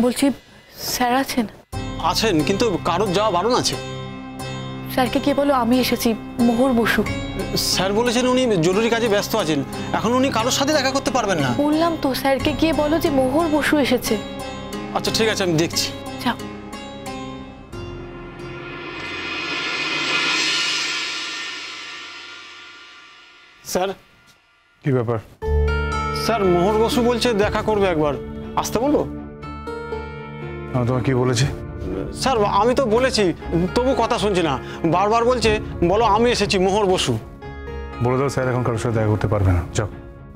বলছি স্যার আছেন? আছেন, কিন্তু কারোর যাওয়া বারণ আছে। স্যারকে গিয়ে বলো আমি এসেছি, মোহর বসু। স্যার বলেছেন উনি জরুরি কাজে ব্যস্ত আছেন, এখন উনি কারোর সাথে দেখা করতে পারবেন না। বললাম তো, স্যারকে গিয়ে বলো যে মোহর বসু এসেছে। আচ্ছা ঠিক আছে, আমি দেখছি। যাও। স্যার। কি ব্যাপার? স্যার মোহর বসু বলছে দেখা করবে একবার, আসতে বলবো? আমি তোমাকে কি বলেছি? স্যার আমি তো বলেছি, তবু কথা শুনছি না, বারবার বলছে বলো আমি এসেছি, মোহর বসু। বলে দাও স্যার এখন কারোর সাথে দেখা করতে পারবে না, যাও।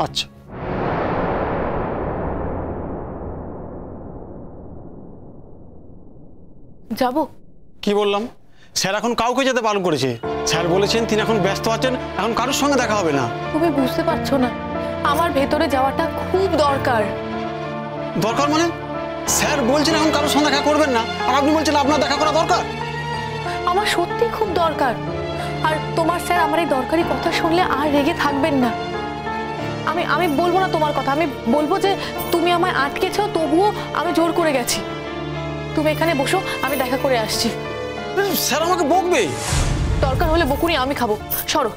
আচ্ছা। যাবো? কি বললাম? স্যার এখন কাউকে যেতে বারণ করেছে। স্যার বলেছেন তিনি এখন ব্যস্ত আছেন, এখন কারোর সঙ্গে দেখা হবে না। তুমি বুঝতে পারছো না, আমার ভেতরে যাওয়াটা খুব দরকার। দরকার মানে? স্যার বলছেন এখন কারোর সঙ্গে দেখা করবেন না, আর আপনি বলছেন আপনার দেখা করা দরকার। আমার সত্যি খুব দরকার। আর তোমার স্যার আমার এই দরকারি কথা শুনলে আর রেগে থাকবেন না। আমি বলবো না তোমার কথা, আমি বলবো যে তুমি আমায় আটকেছো, তবুও আমি জোর করে গেছি। তুমি এখানে বসো, আমি দেখা করে আসছি। স্যার আমাকে বকবে। দরকার হলে বকুনি আমি খাবো, সরো।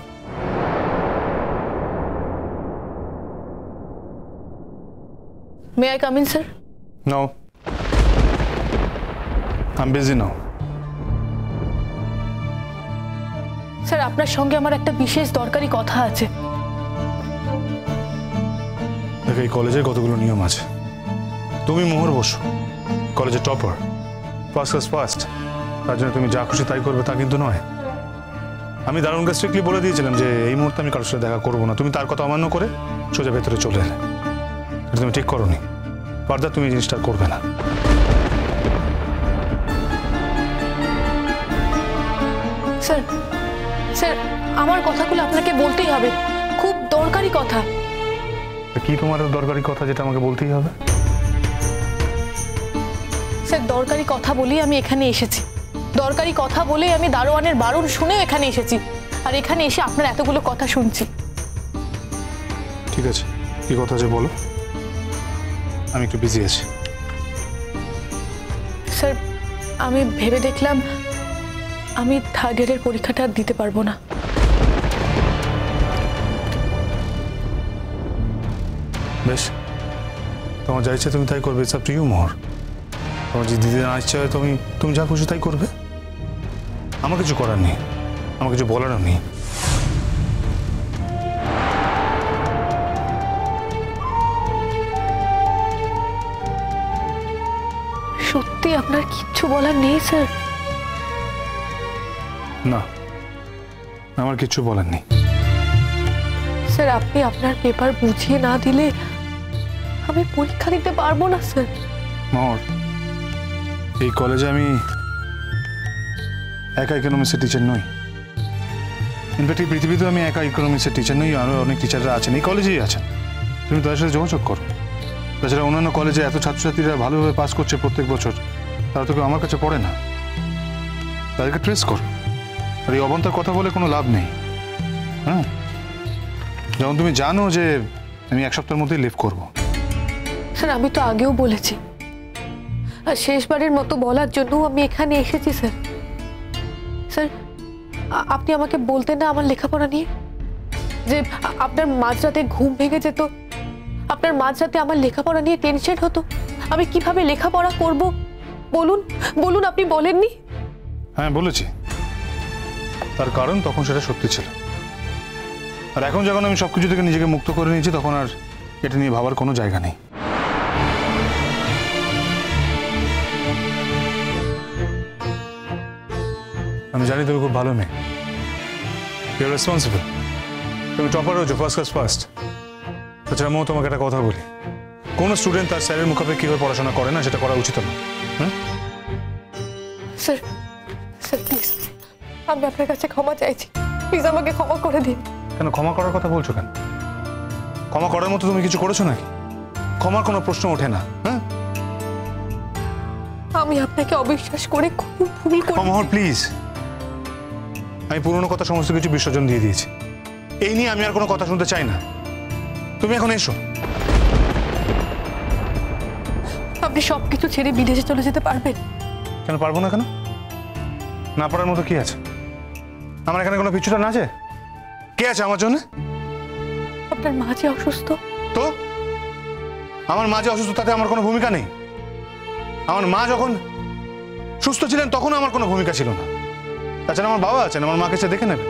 May I come in sir? No, I am busy now. Sir আপনার সঙ্গে আমার একটা বিশেষ দরকারি কথা আছে। দেখো এই কলেজের কতগুলো নিয়ম আছে। তুমি মোহর বসু, কলেজের টপার, ফার্স্ট ক্লাস ফার্স্ট, তার জন্য তুমি যা খুশি তাই করবে তা কিন্তু নয়। আমি দারুণকে স্ট্রিক্টলি বলে দিয়েছিলাম যে এই মুহূর্তে আমি কারোর সাথে দেখা করবো না। তুমি তার কথা অমান্য করে সোজা ভেতরে চলে এলে, এটা তুমি ঠিক করোনি। ফার্দার তুমি এই জিনিসটা করবে না। স্যার স্যার আমার কথাগুলো আপনাকে বলতেই হবে, খুব দরকারি কথা। কি তোমার দরকারি কথা যেটা আমাকে বলতেই হবে? স্যার দরকারি কথা বলেই আমি এখানে এসেছি, দরকারি কথা বলেই আমি দারোয়ানের বারণ শুনেও এখানে এসেছি, আর এখানে এসে আপনার এতগুলো কথা শুনছি। ঠিক আছে, কি কথা আছে বলো, আমি একটু বিজি আছি। স্যার আমি ভেবে দেখলাম আমি থার্ড ইয়ারের পরীক্ষাটা দিতে পারবো না। বেশ, তোমার যা ইচ্ছে তুমি তাই করবে, ইটস আপ টু ইউ মোহর। তোমার যদি দিতে না ইচ্ছা হয় তুমি যা খুশি তাই করবে, আমার কিছু করার নেই, আমার কিছু বলারও নেই। সত্যি আপনার কিচ্ছু বলার নেই স্যার? না, আমার কিচ্ছু বলার নেই। স্যার আপনি আপনার পেপার বুঝিয়ে না দিলে আমি পরীক্ষা দিতে পারবো না স্যার। মোহর, এই কলেজে আমি একা ইকোনমিক্সের টিচার নই। ইনফ্যাক্ট এই পৃথিবীতেও আমি একা ইকোনমিক্সের টিচার নই, আরও অনেক টিচাররা আছেন, এই কলেজেই আছেন। তুমি তাদের সাথে যোগাযোগ করো। তাছাড়া অন্যান্য কলেজে এত ছাত্রছাত্রীরা ভালোভাবে পাস করছে প্রত্যেক বছর, তারা তো কেউ আমার কাছে পড়ে না। তাদেরকে ট্রেস করো। আর এই অবন্তার কথা বলে কোনো লাভ নেই। হ্যাঁ, যেমন তুমি জানো যে আমি এক সপ্তাহের মধ্যেই লিভ করবো। স্যার আমি তো আগেও বলেছি, আর শেষবারের মতো বলার জন্য আমি এখানে এসেছি স্যার। স্যার আপনি আমাকে বলতেন না আমার লেখাপড়া নিয়ে, যে আপনার মাঝরাতে ঘুম ভেঙে যেত, আপনার মাঝরাতে আমার লেখাপড়া নিয়ে টেনশন হতো, আমি কিভাবে লেখাপড়া করব? বলুন বলুন, আপনি বলেননি? হ্যাঁ বলেছি, তার কারণ তখন সেটা সত্যি ছিল। আর এখন যখন আমি সবকিছু থেকে নিজেকে মুক্ত করে নিয়েছি, তখন আর এটা নিয়ে ভাবার কোনো জায়গা নেই। আমি জানি তুমি খুব ভালো মেয়ে, ইউ আর রেসপন্সিবল, তুমি টপার হয়েছো, ফার্স্ট ক্লাস ফার্স্ট। তাছাড়া আমিও তোমাকে একটা কথা বলি, কোনো স্টুডেন্ট তার স্যারের মুখাপেক্ষি কিভাবে পড়াশোনা করে না, সেটা করা উচিত না। হ্যাঁ স্যার, স্যার প্লিজ আমি আপনার কাছে ক্ষমা চাইছি, প্লিজ আমাকে ক্ষমা করে দিন। কেন ক্ষমা করার কথা বলছো কেন? ক্ষমা করার মতো তুমি কিছু করেছো নাকি? ক্ষমার কোনো প্রশ্ন ওঠে না। হ্যাঁ, আমি আপনাকে অবিশ্বাস করে খুব ভুল করেছি। মোহর প্লিজ, আমি পুরনো কথা সমস্ত কিছু বিসর্জন দিয়ে দিয়েছি, এই নিয়ে আমি আর কোনো কথা শুনতে চাই না। তুমি এখন এসো। আপনি সবকিছু ছেড়ে বিদেশে চলে যেতে পারবেন? কেন পারবো না? কেন না পারার মতো কি আছে? আমার এখানে কোনো পিছুটা না আছে? কে আছে আমার জন্য? আপনার মা যে অসুস্থ। তো আমার মা যে অসুস্থ তাতে আমার কোনো ভূমিকা নেই? আমার মা যখন সুস্থ ছিলেন তখন আমার কোনো ভূমিকা ছিল না। তাছাড়া আমার বাবা আছেন, আমার মাকে সে দেখে নেবে।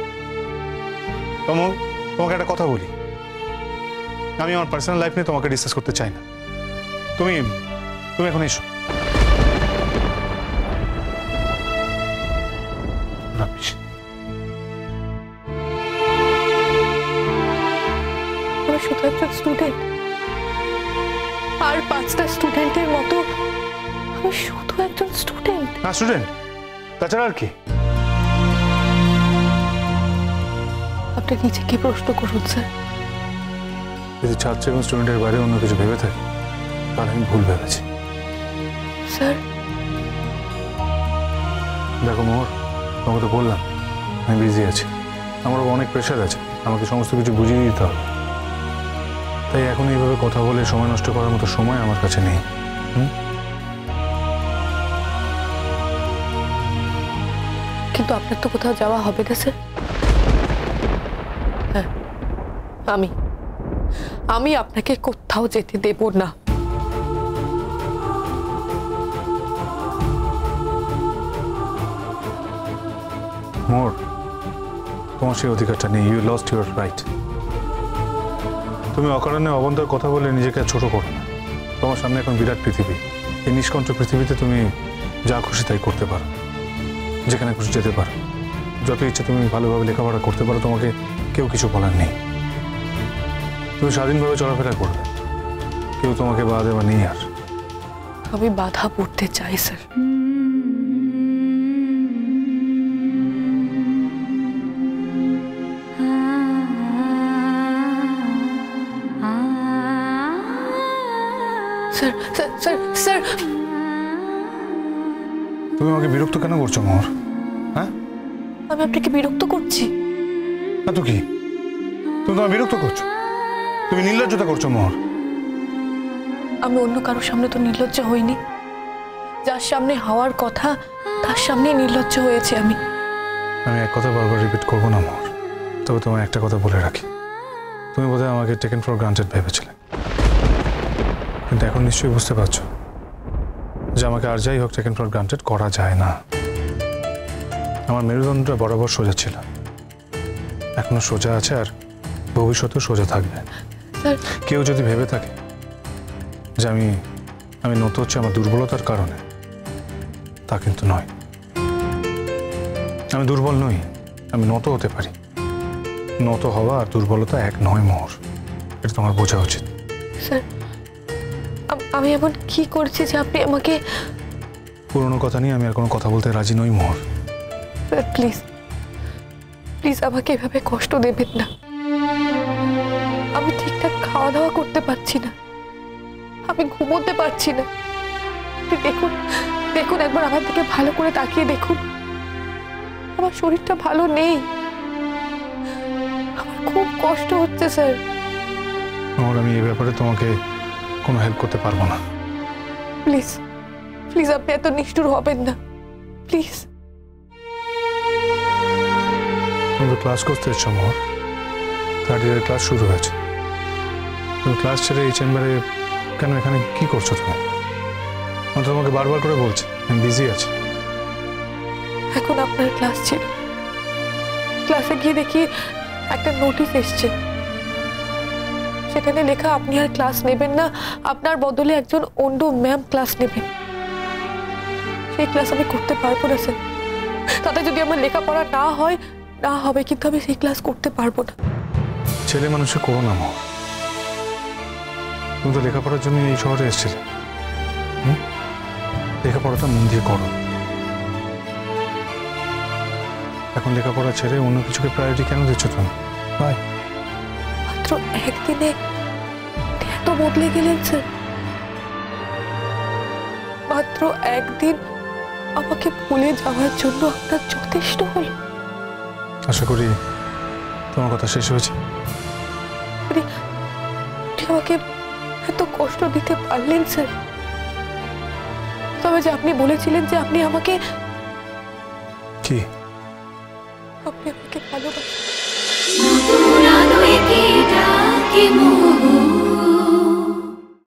তোমাকে একটা কথা বলি, আমি আমার পার্সোনাল লাইফ নিয়ে তোমাকে ডিসকাস করতে চাই না। তুমি এখন এসো। আমি শুধু একজন স্টুডেন্ট, আর 5টা স্টুডেন্টের মতো আমি শুধু একজন স্টুডেন্ট। না স্টুডেন্ট, তাছাড়া আর কি? আপনি নিজেকে প্রশ্ন করুন স্যার। যদি ছাত্র এবং স্টুডেন্টের বাইরে অন্য কিছু ভেবে থাকি তাহলে আমি ভুল ভেবেছি। স্যার দেখো মোহর, তোমাকে তো বললাম আমি বিজি আছি, আমার অনেক প্রেশার আছে, আমাকে সমস্ত কিছু বুঝিয়ে দিতে হবে। তাই এখন এইভাবে কথা বলে সময় নষ্ট করার মতো সময় আমার কাছে নেই। কিন্তু আপনার তো কোথাও যাওয়া হবে না স্যার। হ্যাঁ, আমি আপনাকে কোথাও যেতে দেব না। মোর, তোমার সেই অধিকারটা নেই। You lost your right. তুমি অকারণে অবন্তর কথা বলে নিজেকে ছোট করো না। তোমার সামনে এখন বিরাট পৃথিবী। এই নিষ্কণ্ঠ পৃথিবীতে তুমি যা খুশি তাই করতে পারো, যেখানে খুশি যেতে পারো, যত ইচ্ছে তুমি ভালোভাবে লেখাপড়া করতে পারো, তোমাকে কেউ কিছু বলার নেই। তুমি স্বাধীনভাবে চলাফেরা করবে, কেউ তোমাকে বাধা দেওয়া নেই। আর আমি বাধা পড়তে চাই sir. Sir sir sir sir তুমি আমাকে বিরক্ত কেন করছো মোহর? হ্যাঁ, আমি আপনাকে বিরক্ত করছি না তো কি? তুমি তোমার বিরক্ত করছো, তুমি নির্লজ্জতা করছো মোহর। আমি অন্য কারোর সামনে তো নির্লজ্জ হইনি, যার সামনে হওয়ার কথা তার সামনে নির্লজ্জ হয়েছে। আমি এক কথা বারবার রিপিট করবো না মোহর, তবে তোমার একটা কথা বলে রাখি। তুমি বোধহয় আমাকে টেকেন ফর গ্রান্টেড ভেবেছিলে, কিন্তু এখন নিশ্চয়ই বুঝতে পারছো যে আমাকে আর যাই হোক টেকেন ফর গ্রান্টেড করা যায় না। আমার মেরুদণ্ডটা বরাবর সোজা ছিল, এখনো সোজা আছে, আর ভবিষ্যতেও সোজা থাকবে। স্যার কেউ যদি ভেবে থাকে যে আমি নত হচ্ছে আমার দুর্বলতার কারণে, তা কিন্তু নয়। আমি দুর্বল নই, আমি নত হতে পারি। নত হওয়া আর দুর্বলতা এক নয় মোহর, এটা তোমার বোঝা উচিত। স্যার আমি এমন কি করছি যে আপনি আমাকে? পুরনো কথা নিয়ে আমি আর কোনো কথা বলতে রাজি নই মোহর। স্যার প্লিজ প্লিজ আমাকে এভাবে কষ্ট দেবেন না। আমি ঠিকঠাক খাওয়া দাওয়া করতে পারছি না, আমি ঘুমোতে পারছি না। আপনি দেখুন দেখুন, একবার আমার দিকে ভালো করে তাকিয়ে দেখুন। আমার শরীরটা ভালো নেই, আমার খুব কষ্ট হচ্ছে স্যার। মোহর, আমি এই ব্যাপারে তোমাকে কোনো হেল্প করতে পারবো না। প্লিজ প্লিজ আপনি এত নিষ্ঠুর হবেন না, প্লিজ। তুমি তো ক্লাস করতে এসছো মোহর, 3rd ইয়ারের ক্লাস শুরু হয়েছে। তুমি ক্লাস ছেড়ে এই চেম্বারে কেন? এখানে কি করছো তুমি? আমি তো তোমাকে বারবার করে বলছি আমি বিজি আছি। এখন আপনার ক্লাস ছিল, ক্লাসে গিয়ে দেখি একটা নোটিশ এসছে, সেখানে লেখা আপনি আর ক্লাস নেবেন না, আপনার বদলে একজন অন্য ম্যাম ক্লাস নেবেন। সেই ক্লাস আমি করতে পারবো না স্যার। তাতে যদি আমার লেখাপড়া না হবে, কিন্তু আমি সেই ক্লাস করতে পারবো না। ছেলে মানুষে করো না মোহর, তুমি তো লেখাপড়ার জন্য এই শহরে এসেছিলে। লেখাপড়াটা মন দিয়ে করো। এখন লেখাপড়া ছেড়ে অন্য কিছুকে প্রায়োরিটি কেন দিচ্ছ তুমি? ভাই, মাত্র একদিনে এত বদলে গেলেন স্যার। মাত্র একদিন আমাকে ভুলে যাওয়ার জন্য আপনার যথেষ্ট হল। আশা করি তোমার কথা শেষ হয়েছে। আমাকে এত কষ্ট দিতে পারলেন স্যার? যে আপনি বলেছিলেন যে আপনি আমাকে কি ভালোবাসেন। নতুন আলো একে ডাকে